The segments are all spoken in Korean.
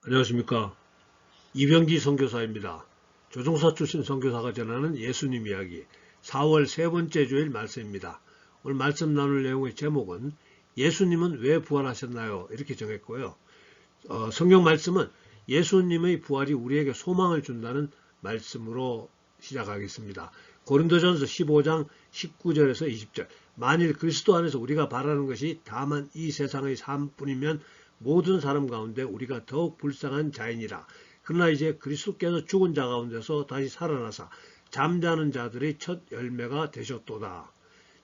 안녕하십니까. 이병기 선교사입니다. 조종사 출신 선교사가 전하는 예수님 이야기 4월 세 번째 주일 말씀입니다. 오늘 말씀 나눌 내용의 제목은 예수님은 왜 부활하셨나요? 이렇게 정했고요. 성경 말씀은 예수님의 부활이 우리에게 소망을 준다는 말씀으로 시작하겠습니다. 고린도전서 15장 19절에서 20절. 만일 그리스도 안에서 우리가 바라는 것이 다만 이 세상의 삶뿐이면 모든 사람 가운데 우리가 더욱 불쌍한 자이니라. 그러나 이제 그리스도께서 죽은 자 가운데서 다시 살아나사 잠자는 자들의 첫 열매가 되셨도다.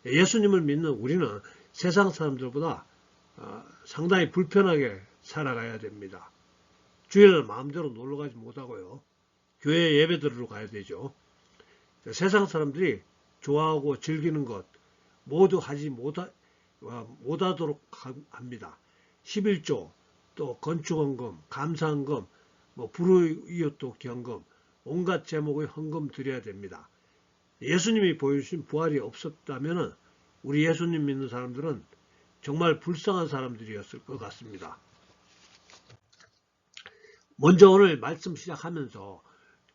예수님을 믿는 우리는 세상 사람들보다 상당히 불편하게 살아가야 됩니다. 주일날 마음대로 놀러가지 못하고요. 교회 예배 들으러 가야 되죠. 세상 사람들이 좋아하고 즐기는 것 모두 하지 못하도록 합니다. 11조, 또 건축헌금, 감사헌금, 불의이웃도 경금, 온갖 제목의 헌금 드려야 됩니다. 예수님이 보여주신 부활이 없었다면 우리 예수님 믿는 사람들은 정말 불쌍한 사람들이었을 것 같습니다. 먼저 오늘 말씀 시작하면서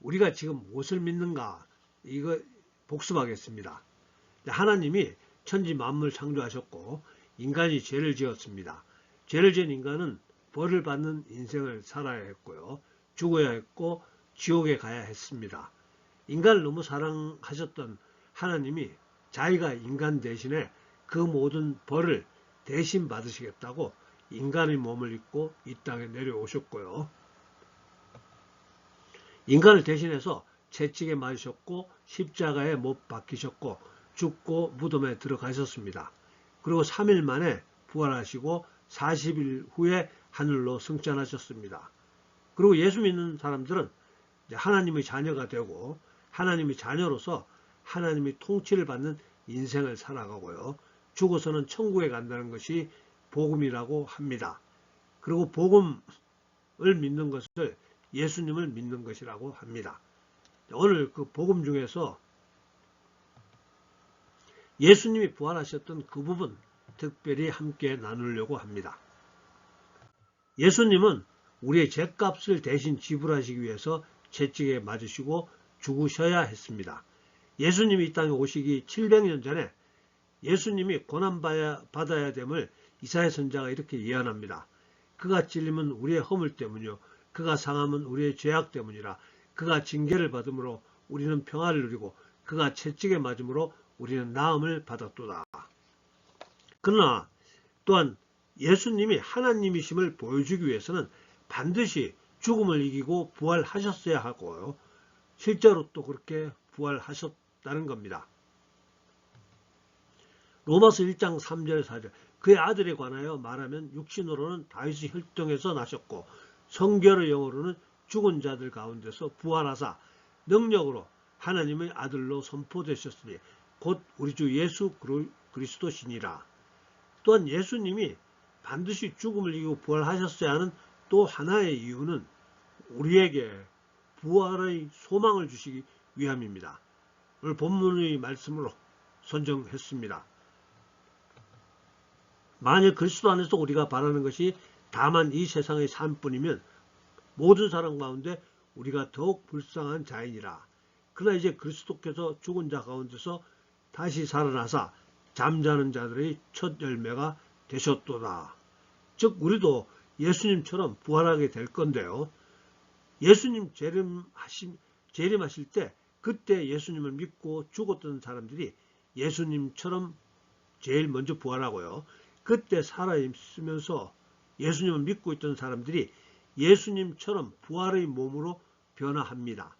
우리가 지금 무엇을 믿는가 이거 복습하겠습니다. 하나님이 천지 만물 창조하셨고 인간이 죄를 지었습니다. 죄를 지은 인간은 벌을 받는 인생을 살아야 했고요. 죽어야 했고 지옥에 가야 했습니다. 인간을 너무 사랑하셨던 하나님이 자기가 인간 대신에 그 모든 벌을 대신 받으시겠다고 인간의 몸을 입고 이 땅에 내려오셨고요. 인간을 대신해서 채찍에 맞으셨고 십자가에 못 박히셨고 죽고 무덤에 들어가셨습니다. 그리고 3일 만에 부활하시고 40일 후에 하늘로 승천하셨습니다. 그리고 예수 믿는 사람들은 하나님의 자녀가 되고 하나님의 자녀로서 하나님의 통치를 받는 인생을 살아가고요. 죽어서는 천국에 간다는 것이 복음이라고 합니다. 그리고 복음을 믿는 것을 예수님을 믿는 것이라고 합니다. 오늘 그 복음 중에서 예수님이 부활하셨던 그 부분 특별히 함께 나누려고 합니다. 예수님은 우리의 죄값을 대신 지불하시기 위해서 채찍에 맞으시고 죽으셔야 했습니다. 예수님이 이 땅에 오시기 700년 전에 예수님이 고난받아야 됨을 이사야 선지자가 이렇게 예언합니다. 그가 찔림은 우리의 허물 때문이요 그가 상함은 우리의 죄악 때문이라. 그가 징계를 받음으로 우리는 평화를 누리고 그가 채찍에 맞음으로 우리는 나음을 받았도다. 그러나 또한 예수님이 하나님이심을 보여주기 위해서는 반드시 죽음을 이기고 부활하셨어야 하고요. 실제로 또 그렇게 부활하셨다는 겁니다. 로마서 1장 3절 4절 그의 아들에 관하여 말하면 육신으로는 다윗의 혈통에서 나셨고 성결의 영으로는 죽은 자들 가운데서 부활하사 능력으로 하나님의 아들로 선포되셨으니 곧 우리 주 예수 그리스도시니라. 또한 예수님이 반드시 죽음을 이기고 부활하셨어야 하는 또 하나의 이유는 우리에게 부활의 소망을 주시기 위함입니다. 오늘 본문의 말씀으로 선정했습니다. 만일 그리스도 안에서 우리가 바라는 것이 다만 이 세상의 삶뿐이면 모든 사람 가운데 우리가 더욱 불쌍한 자이니라. 그러나 이제 그리스도께서 죽은 자 가운데서 다시 살아나사 잠자는 자들의 첫 열매가 되셨도다. 즉 우리도 예수님처럼 부활하게 될 건데요. 예수님 재림하실 때 그때 예수님을 믿고 죽었던 사람들이 예수님처럼 제일 먼저 부활하고요. 그때 살아있으면서 예수님을 믿고 있던 사람들이 예수님처럼 부활의 몸으로 변화합니다.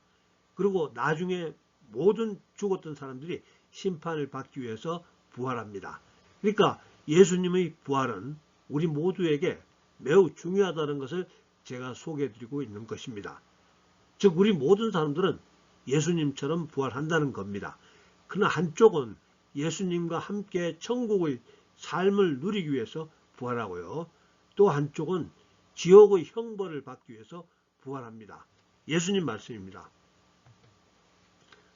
그리고 나중에 모든 죽었던 사람들이 심판을 받기 위해서 부활합니다. 그러니까 예수님의 부활은 우리 모두에게 매우 중요하다는 것을 제가 소개해드리고 있는 것입니다. 즉 우리 모든 사람들은 예수님처럼 부활한다는 겁니다. 그러나 한쪽은 예수님과 함께 천국의 삶을 누리기 위해서 부활하고요. 또 한쪽은 지옥의 형벌을 받기 위해서 부활합니다. 예수님 말씀입니다.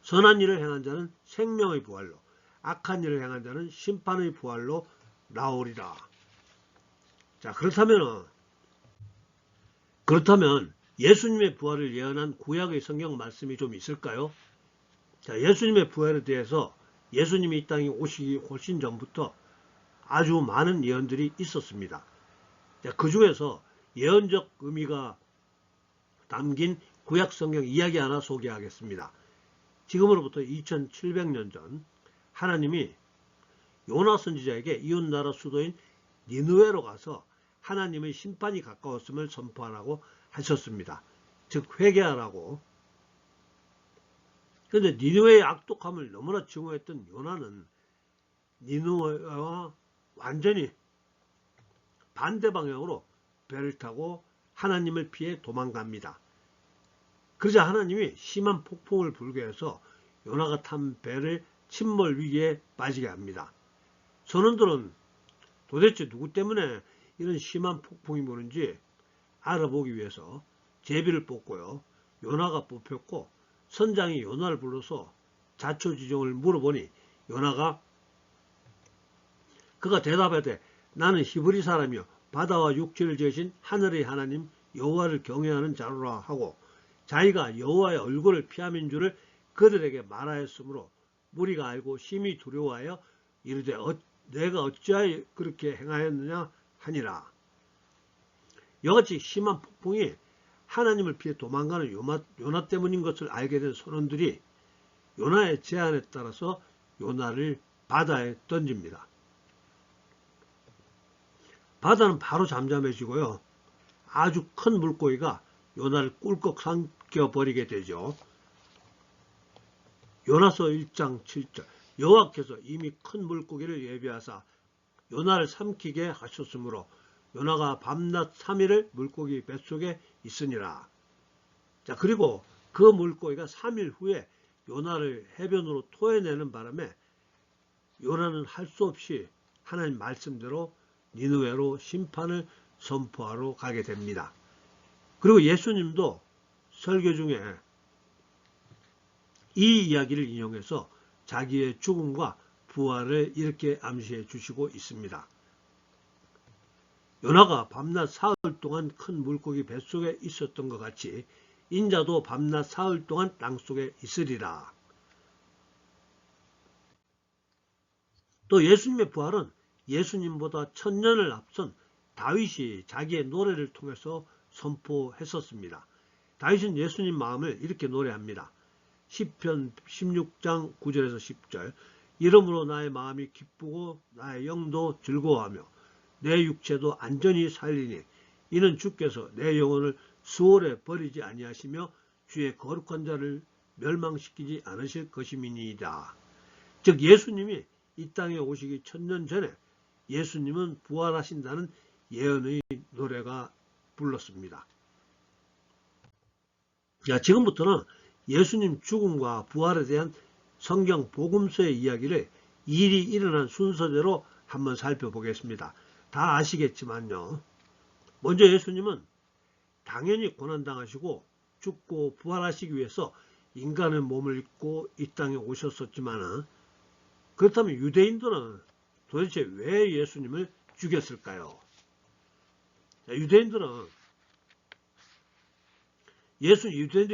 선한 일을 행한 자는 생명의 부활로 악한 일을 행한 자는 심판의 부활로 나오리라. 자, 그렇다면 그렇다면 예수님의 부활을 예언한 구약의 성경 말씀이 좀 있을까요? 자, 예수님의 부활에 대해서 예수님이 이 땅에 오시기 훨씬 전부터 아주 많은 예언들이 있었습니다. 자, 그 중에서 예언적 의미가 담긴 구약 성경 이야기 하나 소개하겠습니다. 지금으로부터 2700년 전 하나님이 요나 선지자에게 이웃나라 수도인 니느웨로 가서 하나님의 심판이 가까웠음을 선포하라고 하셨습니다. 즉 회개하라고. 그런데 니느웨의 악독함을 너무나 증오했던 요나는 니느웨와 완전히 반대 방향으로 배를 타고 하나님을 피해 도망갑니다. 그러자 하나님이 심한 폭풍을 불게 해서 요나가 탄 배를 침몰 위기에 빠지게 합니다. 선원들은 도대체 누구 때문에 이런 심한 폭풍이 오는지 알아보기 위해서 제비를 뽑고요. 요나가 뽑혔고 선장이 요나를 불러서 자초지종을 물어보니 요나가 그가 대답하되 나는 히브리 사람이요 바다와 육지를 지으신 하늘의 하나님 여호와를 경외하는 자로라 하고 자기가 여호와의 얼굴을 피함인 줄을 그들에게 말하였으므로 무리가 알고 심히 두려워하여 이르되 내가 어찌하여 그렇게 행하였느냐 하니라. 이같이 심한 폭풍이 하나님을 피해 도망가는 요나 때문인 것을 알게 된 선원들이 요나의 제안에 따라서 요나를 바다에 던집니다. 바다는 바로 잠잠해지고요. 아주 큰 물고기가 요나를 꿀꺽 삼켜버리게 되죠. 요나서 1장 7절 여호와께서 이미 큰 물고기를 예비하사 요나를 삼키게 하셨으므로 요나가 밤낮 3일을 물고기 뱃속에 있으니라. 자, 그리고 그 물고기가 3일 후에 요나를 해변으로 토해내는 바람에 요나는 할 수 없이 하나님 말씀대로 니느웨로 심판을 선포하러 가게 됩니다. 그리고 예수님도 설교 중에 이 이야기를 인용해서 자기의 죽음과 부활을 이렇게 암시해 주시고 있습니다. 요나가 밤낮 사흘 동안 큰 물고기 뱃속에 있었던 것 같이 인자도 밤낮 사흘 동안 땅속에 있으리라. 또 예수님의 부활은 예수님보다 1000년을 앞선 다윗이 자기의 노래를 통해서 선포했었습니다. 다윗은 예수님 마음을 이렇게 노래합니다. 시편 16장 9절에서 10절 이러므로 나의 마음이 기쁘고 나의 영도 즐거워하며 내 육체도 안전히 살리니 이는 주께서 내 영혼을 수월에 버리지 아니하시며 주의 거룩한 자를 멸망시키지 않으실 것임이니이다. 즉 예수님이 이 땅에 오시기 1000년 전에 예수님은 부활하신다는 예언의 노래가 불렀습니다. 자, 지금부터는 예수님 죽음과 부활에 대한 성경 복음서의 이야기를 일이 일어난 순서대로 한번 살펴보겠습니다. 다 아시겠지만요. 먼저 예수님은 당연히 고난당하시고 죽고 부활하시기 위해서 인간의 몸을 입고 이 땅에 오셨었지만 그렇다면 유대인들은 도대체 왜 예수님을 죽였을까요? 유대인들이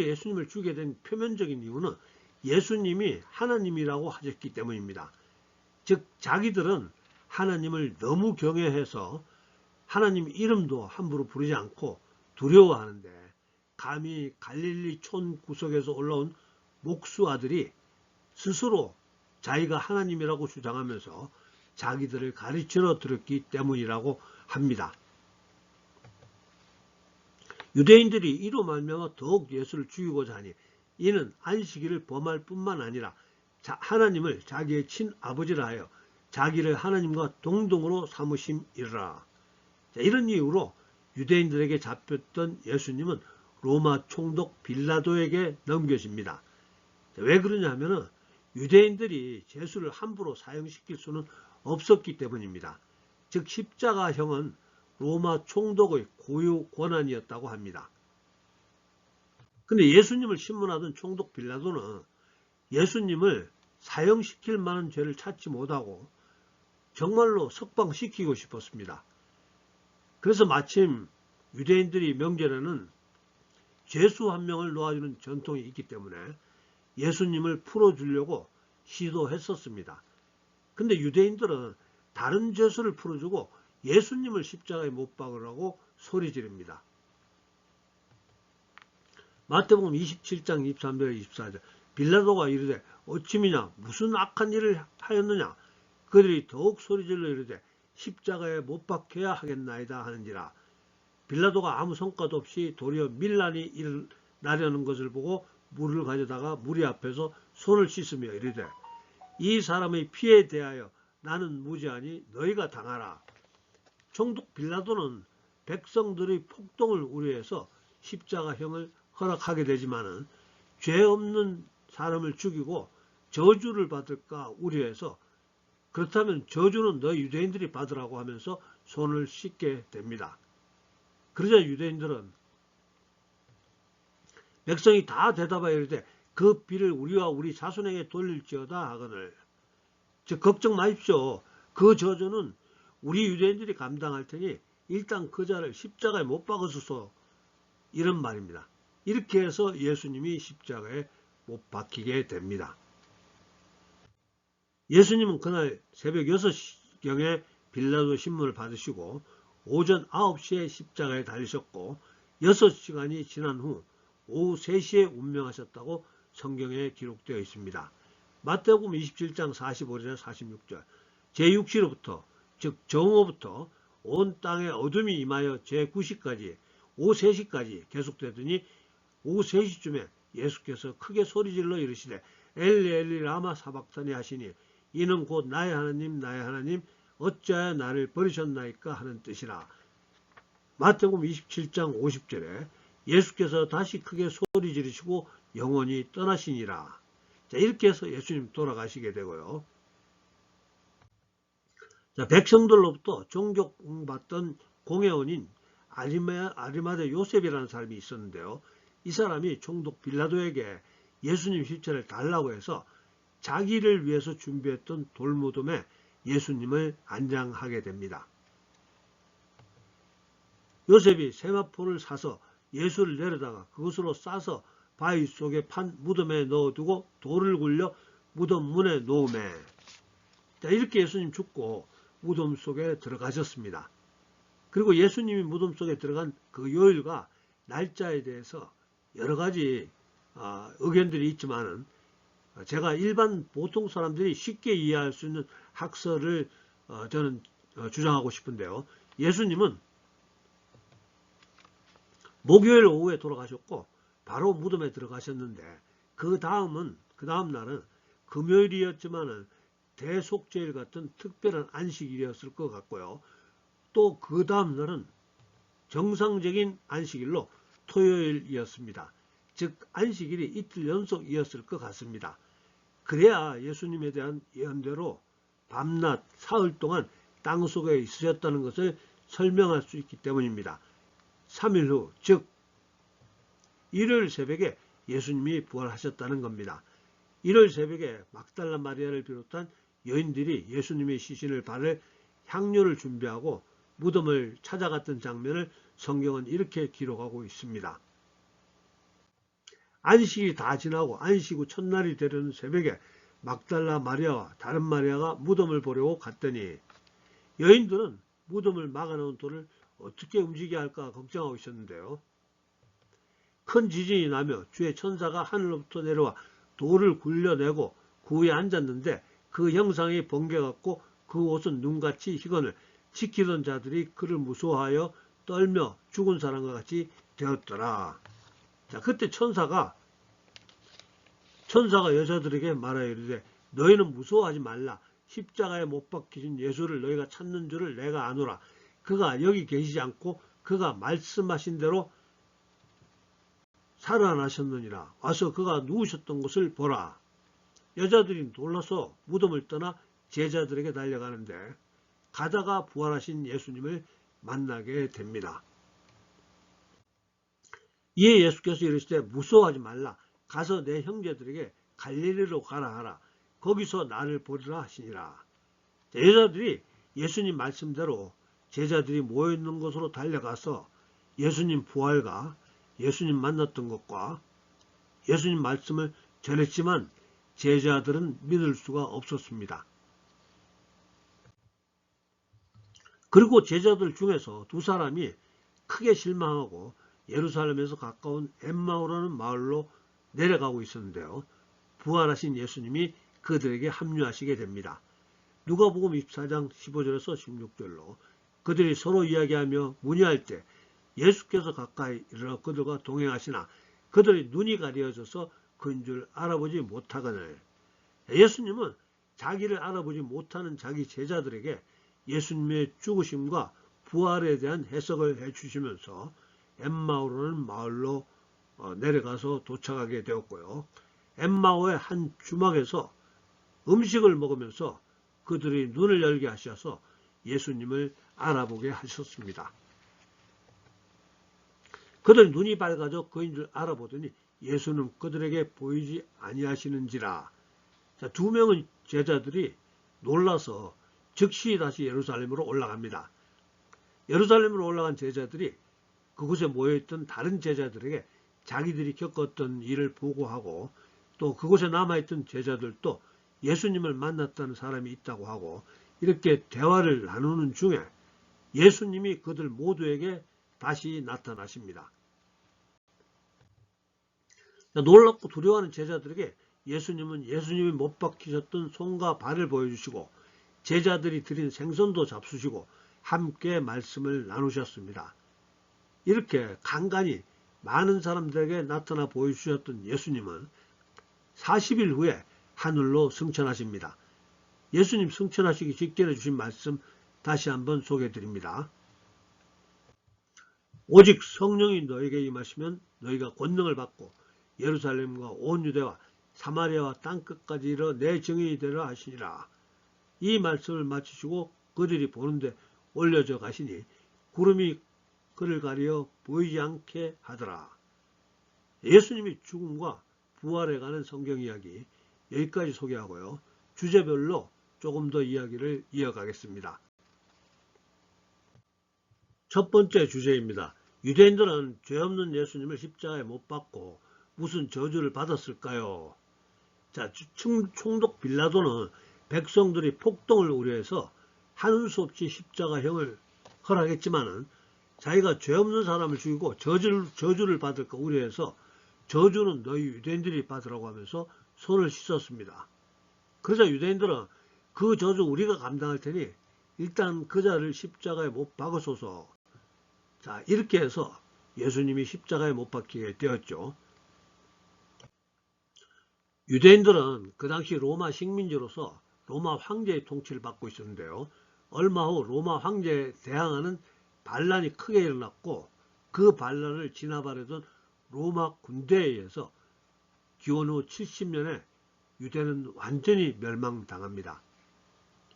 예수님을 죽이게 된 표면적인 이유는 예수님이 하나님이라고 하셨기 때문입니다. 즉 자기들은 하나님을 너무 경외해서 하나님 이름도 함부로 부르지 않고 두려워하는데 감히 갈릴리 촌 구석에서 올라온 목수 아들이 스스로 자기가 하나님이라고 주장하면서 자기들을 가르쳐 들었기 때문이라고 합니다. 유대인들이 이로 말미암아 더욱 예수를 죽이고자 하니 이는 안식일을 범할 뿐만 아니라 하나님을 자기의 친아버지라 하여 자기를 하나님과 동등으로 삼으심이라. 이런 이유로 유대인들에게 잡혔던 예수님은 로마 총독 빌라도에게 넘겨집니다. 왜 그러냐 하면 유대인들이 예수를 함부로 사형시킬 수는 없었기 때문입니다. 즉 십자가형은 로마 총독의 고유 권한이었다고 합니다. 근데 예수님을 신문하던 총독 빌라도는 예수님을 사형시킬 만한 죄를 찾지 못하고 정말로 석방시키고 싶었습니다. 그래서 마침 유대인들이 명절에는 죄수 한 명을 놓아주는 전통이 있기 때문에 예수님을 풀어주려고 시도했었습니다. 근데 유대인들은 다른 죄수를 풀어주고 예수님을 십자가에 못 박으라고 소리 지릅니다. 마태복음 27장 23절 24절 빌라도가 이르되 어찌미냐 무슨 악한 일을 하였느냐 그들이 더욱 소리질러 이르되 십자가에 못 박혀야 하겠나이다 하는지라. 빌라도가 아무 성과도 없이 도리어 밀란이 일어나려는 것을 보고 물을 가져다가 무리 앞에서 손을 씻으며 이르되 이 사람의 피에 대하여 나는 무죄하니 너희가 당하라. 총독 빌라도는 백성들의 폭동을 우려해서 십자가형을 허락하게 되지만은 죄 없는 사람을 죽이고 저주를 받을까 우려해서 그렇다면 저주는 너희 유대인들이 받으라고 하면서 손을 씻게 됩니다. 그러자 유대인들은 백성이 다 대답하여 이르되 그 비를 우리와 우리 자손에게 돌릴지어다 하거늘. 즉 걱정 마십시오. 그 저주는 우리 유대인들이 감당할 테니 일단 그 자를 십자가에 못 박으소서, 이런 말입니다. 이렇게 해서 예수님이 십자가에 못 박히게 됩니다. 예수님은 그날 새벽 6시경에 빌라도 신문을 받으시고 오전 9시에 십자가에 달리셨고 6시간이 지난 후 오후 3시에 운명하셨다고 성경에 기록되어 있습니다. 마태복음 27장 45절에서 46절 제6시로부터 즉 정오부터 온 땅에 어둠이 임하여 제9시까지 오후 3시까지 계속되더니 오후 3시쯤에 예수께서 크게 소리질러 이르시되 엘리 엘리 라마 사박타니 하시니 이는 곧 나의 하나님 어찌하여 나를 버리셨나이까 하는 뜻이라. 마태복음 27장 50절에 예수께서 다시 크게 소리 지르시고 영원히 떠나시니라. 자, 이렇게 해서 예수님 돌아가시게 되고요. 자, 백성들로부터 존경받던 공회원인 아리마대 요셉이라는 사람이 있었는데요. 이 사람이 총독 빌라도에게 예수님 십자를 달라고 해서 자기를 위해서 준비했던 돌무덤에 예수님을 안장하게 됩니다. 요셉이 세마포를 사서 예수를 내려다가 그것으로 싸서 바위 속에 판 무덤에 넣어두고 돌을 굴려 무덤 문에 놓으매. 자, 이렇게 예수님 죽고 무덤 속에 들어가셨습니다. 그리고 예수님이 무덤 속에 들어간 그 요일과 날짜에 대해서 여러 가지 의견들이 있지만은 제가 일반 보통 사람들이 쉽게 이해할 수 있는 학설을 저는 주장하고 싶은데요. 예수님은 목요일 오후에 돌아가셨고 바로 무덤에 들어가셨는데 그 다음 날은 금요일이었지만은 대속죄일 같은 특별한 안식일이었을 것 같고요. 또 그 다음 날은 정상적인 안식일로 토요일이었습니다. 즉 안식일이 이틀 연속이었을 것 같습니다. 그래야 예수님에 대한 예언대로 밤낮 사흘 동안 땅속에 있으셨다는 것을 설명할 수 있기 때문입니다. 3일 후, 즉 일요일 새벽에 예수님이 부활하셨다는 겁니다. 일요일 새벽에 막달라 마리아를 비롯한 여인들이 예수님의 시신을 바를 향료를 준비하고 무덤을 찾아갔던 장면을 성경은 이렇게 기록하고 있습니다. 안식이 다 지나고 안식 후 첫날이 되려는 새벽에 막달라 마리아와 다른 마리아가 무덤을 보려고 갔더니 여인들은 무덤을 막아놓은 돌을 어떻게 움직여야 할까 걱정하고 있었는데요. 큰 지진이 나며 주의 천사가 하늘로부터 내려와 돌을 굴려내고 그 위에 앉았는데 그 형상이 번개같고 그 옷은 눈같이 희건을 지키던 자들이 그를 무서워하여 떨며 죽은 사람과 같이 되었더라. 자, 그때 천사가 여자들에게 말하여 이르되 너희는 무서워하지 말라. 십자가에 못 박히신 예수를 너희가 찾는 줄을 내가 아노라. 그가 여기 계시지 않고 그가 말씀하신 대로 살아나셨느니라. 와서 그가 누우셨던 곳을 보라. 여자들이 놀라서 무덤을 떠나 제자들에게 달려가는데 가다가 부활하신 예수님을 만나게 됩니다. 이에 예수께서 이르시되 무서워하지 말라. 가서 내 형제들에게 갈릴리로 가라 하라. 거기서 나를 보리라 하시니라. 여자들이 예수님 말씀대로 제자들이 모여있는 곳으로 달려가서 예수님 부활과 예수님 만났던 것과 예수님 말씀을 전했지만 제자들은 믿을 수가 없었습니다. 그리고 제자들 중에서 두 사람이 크게 실망하고 예루살렘에서 가까운 엠마오라는 마을로 내려가고 있었는데요. 부활하신 예수님이 그들에게 합류하시게 됩니다. 누가복음 24장 15절에서 16절로 그들이 서로 이야기하며 문의할 때 예수께서 가까이 이르러 그들과 동행하시나 그들의 눈이 가려져서 그인 줄 알아보지 못하거늘. 예수님은 자기를 알아보지 못하는 자기 제자들에게 예수님의 죽으심과 부활에 대한 해석을 해주시면서 엠마오라는 마을로 내려가서 도착하게 되었고요. 엠마오의 한 주막에서 음식을 먹으면서 그들의 눈을 열게 하셔서 예수님을 알아보게 하셨습니다. 그들 눈이 밝아져 그인 줄 알아보더니 예수는 그들에게 보이지 아니하시는지라. 자, 두 명의 제자들이 놀라서 즉시 다시 예루살렘으로 올라갑니다. 예루살렘으로 올라간 제자들이 그곳에 모여있던 다른 제자들에게 자기들이 겪었던 일을 보고하고 또 그곳에 남아있던 제자들도 예수님을 만났다는 사람이 있다고 하고 이렇게 대화를 나누는 중에 예수님이 그들 모두에게 다시 나타나십니다. 놀랍고 두려워하는 제자들에게 예수님은 예수님이 못 박히셨던 손과 발을 보여주시고 제자들이 드린 생선도 잡수시고 함께 말씀을 나누셨습니다. 이렇게 간간히 많은 사람들에게 나타나 보여주셨던 예수님은 40일 후에 하늘로 승천하십니다. 예수님 승천하시기 직전에 주신 말씀 다시 한번 소개해 드립니다. 오직 성령이 너에게 임하시면 너희가 권능을 받고 예루살렘과 온 유대와 사마리아와 땅끝까지 이르러 내 증인이 되라 하시니라. 이 말씀을 마치시고 그들이 보는데 올려져 가시니 구름이 그를 가리어 보이지 않게 하더라. 예수님이 죽음과 부활에 관한 성경 이야기 여기까지 소개하고요. 주제별로 조금 더 이야기를 이어가겠습니다. 첫 번째 주제입니다. 유대인들은 죄 없는 예수님을 십자가에 못 박고 무슨 저주를 받았을까요? 자, 총독 빌라도는 백성들이 폭동을 우려해서 하는 수 없이 십자가형을 허락했지만은 자기가 죄 없는 사람을 죽이고 저주를 받을까 우려해서 저주는 너희 유대인들이 받으라고 하면서 손을 씻었습니다. 그러자 유대인들은 그 저주 우리가 감당할 테니 일단 그 자를 십자가에 못 박으소서. 자, 이렇게 해서 예수님이 십자가에 못 박히게 되었죠. 유대인들은 그 당시 로마 식민지로서 로마 황제의 통치를 받고 있었는데요. 얼마 후 로마 황제에 대항하는 반란이 크게 일어났고 그 반란을 진압하려던 로마 군대에 의해서 기원 후 70년에 유대는 완전히 멸망당합니다.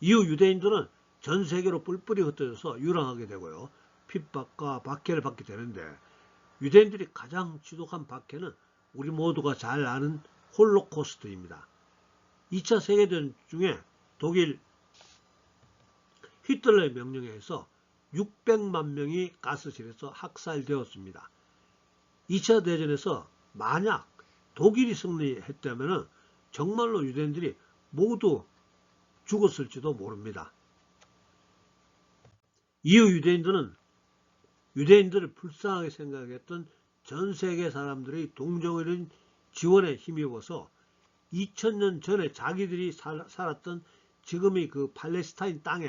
이후 유대인들은 전 세계로 뿔뿔이 흩어져서 유랑하게 되고요. 핍박과 박해를 받게 되는데 유대인들이 가장 지독한 박해는 우리 모두가 잘 아는 홀로코스트입니다. 2차 세계대전 중에 독일 히틀러의 명령에 의해서 600만 명이 가스실에서 학살되었습니다. 2차 대전에서 만약 독일이 승리했다면 정말로 유대인들이 모두 죽었을지도 모릅니다. 이후 유대인들을 불쌍하게 생각했던 전 세계 사람들의 동정적인 지원에 힘입어서 2000년 전에 자기들이 살았던 지금의 그 팔레스타인 땅에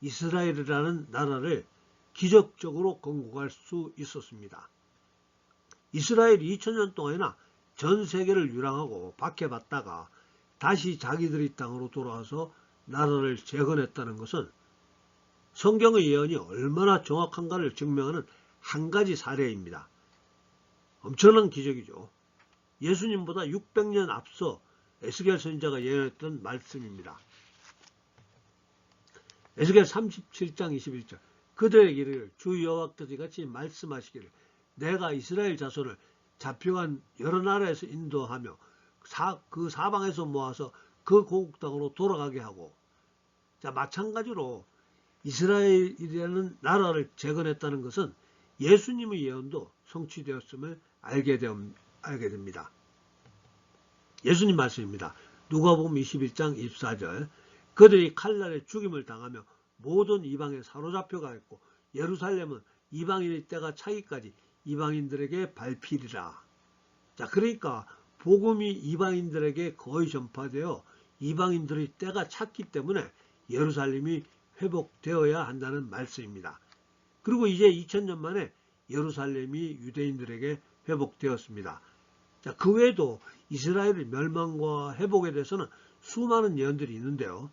이스라엘이라는 나라를 기적적으로 건국할 수 있었습니다. 이스라엘이 2000년 동안이나 전 세계를 유랑하고 박해받다가 다시 자기들의 땅으로 돌아와서 나라를 재건했다는 것은 성경의 예언이 얼마나 정확한가를 증명하는 한 가지 사례입니다. 엄청난 기적이죠. 예수님보다 600년 앞서 에스겔 선지자가 예언했던 말씀입니다. 에스겔 37장 21절 그들에게 이르기를 주 여호와께서 이같이 말씀하시기를 내가 이스라엘 자손을 잡혀간 여러 나라에서 인도하며 그 사방에서 모아서 그 고국 땅으로 돌아가게 하고, 자, 마찬가지로 이스라엘이라는 나라를 재건했다는 것은 예수님의 예언도 성취되었음을 알게 됩니다. 예수님 말씀입니다. 누가복음 21장 24절 그들이 칼날에 죽임을 당하며 모든 이방에 사로잡혀가 있고 예루살렘은 이방인의 때가 차기까지 이방인들에게 밟히리라. 자, 그러니까 복음이 이방인들에게 거의 전파되어 이방인들의 때가 찼기 때문에 예루살렘이 회복되어야 한다는 말씀입니다. 그리고 이제 2000년 만에 예루살렘이 유대인들에게 회복되었습니다. 자, 그 외에도 이스라엘의 멸망과 회복에 대해서는 수많은 예언들이 있는데요.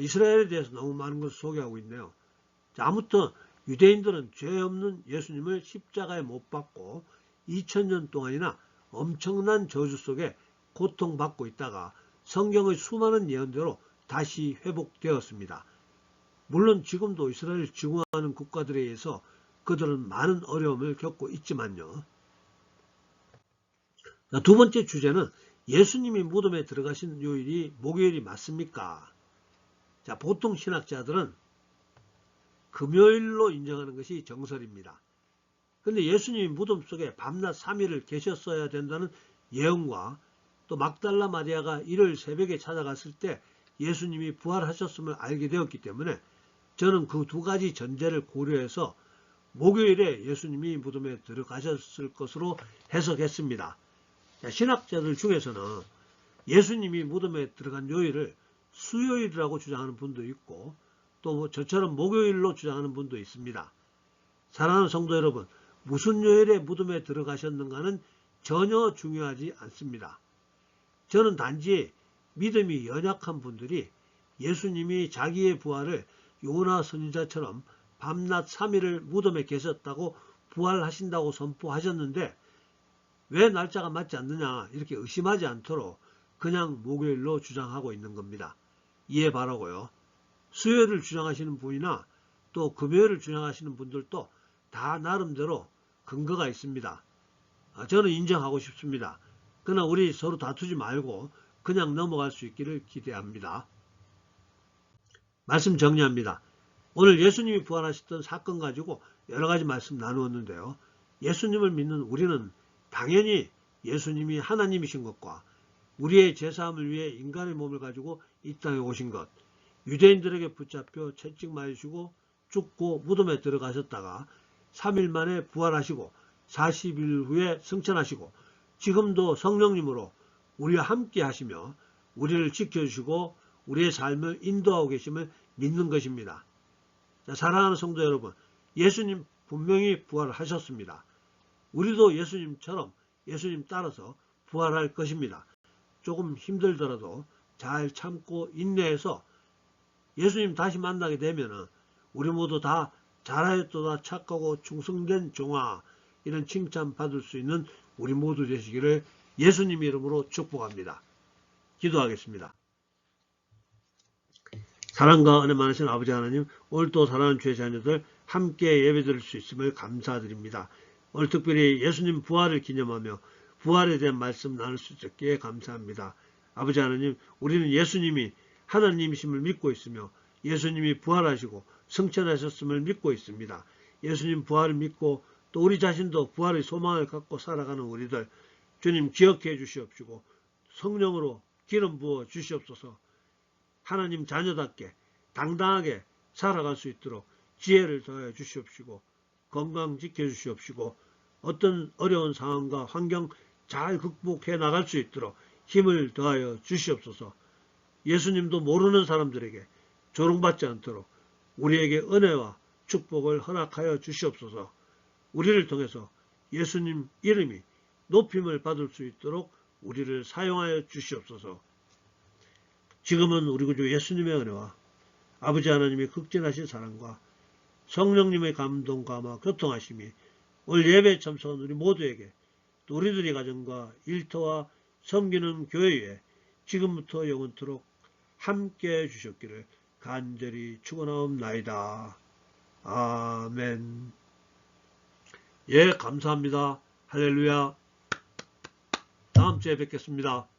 이스라엘에 대해서 너무 많은 것을 소개하고 있네요. 자, 아무튼 유대인들은 죄 없는 예수님을 십자가에 못 박고 2000년 동안이나 엄청난 저주 속에 고통받고 있다가 성경의 수많은 예언대로 다시 회복되었습니다. 물론 지금도 이스라엘을 증오하는 국가들에 의해서 그들은 많은 어려움을 겪고 있지만요. 두 번째 주제는 예수님이 무덤에 들어가신 요일이 목요일이 맞습니까? 자, 보통 신학자들은 금요일로 인정하는 것이 정설입니다. 그런데 예수님이 무덤 속에 밤낮 3일을 계셨어야 된다는 예언과 또 막달라 마리아가 일요일 새벽에 찾아갔을 때 예수님이 부활하셨음을 알게 되었기 때문에 저는 그 두 가지 전제를 고려해서 목요일에 예수님이 무덤에 들어가셨을 것으로 해석했습니다. 신학자들 중에서는 예수님이 무덤에 들어간 요일을 수요일이라고 주장하는 분도 있고 또 저처럼 목요일로 주장하는 분도 있습니다. 사랑하는 성도 여러분, 무슨 요일에 무덤에 들어가셨는가는 전혀 중요하지 않습니다. 저는 단지 믿음이 연약한 분들이 예수님이 자기의 부활을 요나 선지자처럼 밤낮 3일을 무덤에 계셨다고 부활하신다고 선포하셨는데 왜 날짜가 맞지 않느냐 이렇게 의심하지 않도록 그냥 목요일로 주장하고 있는 겁니다. 이해 바라고요. 수요일을 주장하시는 분이나 또 금요일을 주장하시는 분들도 다 나름대로 근거가 있습니다. 저는 인정하고 싶습니다. 그러나 우리 서로 다투지 말고 그냥 넘어갈 수 있기를 기대합니다. 말씀 정리합니다. 오늘 예수님이 부활하셨던 사건 가지고 여러 가지 말씀 나누었는데요. 예수님을 믿는 우리는 당연히 예수님이 하나님이신 것과 우리의 죄사함을 위해 인간의 몸을 가지고 이 땅에 오신 것, 유대인들에게 붙잡혀 채찍 맞으시고 죽고 무덤에 들어가셨다가 3일 만에 부활하시고 40일 후에 승천하시고 지금도 성령님으로 우리와 함께 하시며 우리를 지켜주시고 우리의 삶을 인도하고 계심을 믿는 것입니다. 자, 사랑하는 성도 여러분, 예수님 분명히 부활하셨습니다. 우리도 예수님처럼 예수님 따라서 부활할 것입니다. 조금 힘들더라도 잘 참고 인내해서 예수님 다시 만나게 되면은 우리 모두 다 잘하였도다 착하고 충성된 종아 이런 칭찬 받을 수 있는 우리 모두 되시기를 예수님 이름으로 축복합니다. 기도하겠습니다. 사랑과 은혜 많으신 아버지 하나님, 오늘도 사랑하는 주의 자녀들 함께 예배드릴 수 있음을 감사드립니다. 오늘 특별히 예수님 부활을 기념하며 부활에 대한 말씀 나눌 수 있게 감사합니다. 아버지 하나님, 우리는 예수님이 하나님이심을 믿고 있으며 예수님이 부활하시고 승천하셨음을 믿고 있습니다. 예수님 부활을 믿고 또 우리 자신도 부활의 소망을 갖고 살아가는 우리들 주님 기억해 주시옵시고 성령으로 기름 부어 주시옵소서. 하나님 자녀답게 당당하게 살아갈 수 있도록 지혜를 더해 주시옵시고 건강 지켜 주시옵시고 어떤 어려운 상황과 환경 잘 극복해 나갈 수 있도록 힘을 더하여 주시옵소서. 예수님도 모르는 사람들에게 조롱받지 않도록 우리에게 은혜와 축복을 허락하여 주시옵소서. 우리를 통해서 예수님 이름이 높임을 받을 수 있도록 우리를 사용하여 주시옵소서. 지금은 우리 구주 예수님의 은혜와 아버지 하나님의 극진하신 사랑과 성령님의 감동과 교통하심이 오늘 예배에 참석한 우리 모두에게 또 우리들의 가정과 일터와 섬기는 교회에 지금부터 영원토록 함께해 주셨기를 간절히 축원하옵나이다. 아멘. 예, 감사합니다. 할렐루야. 다음 주에 뵙겠습니다.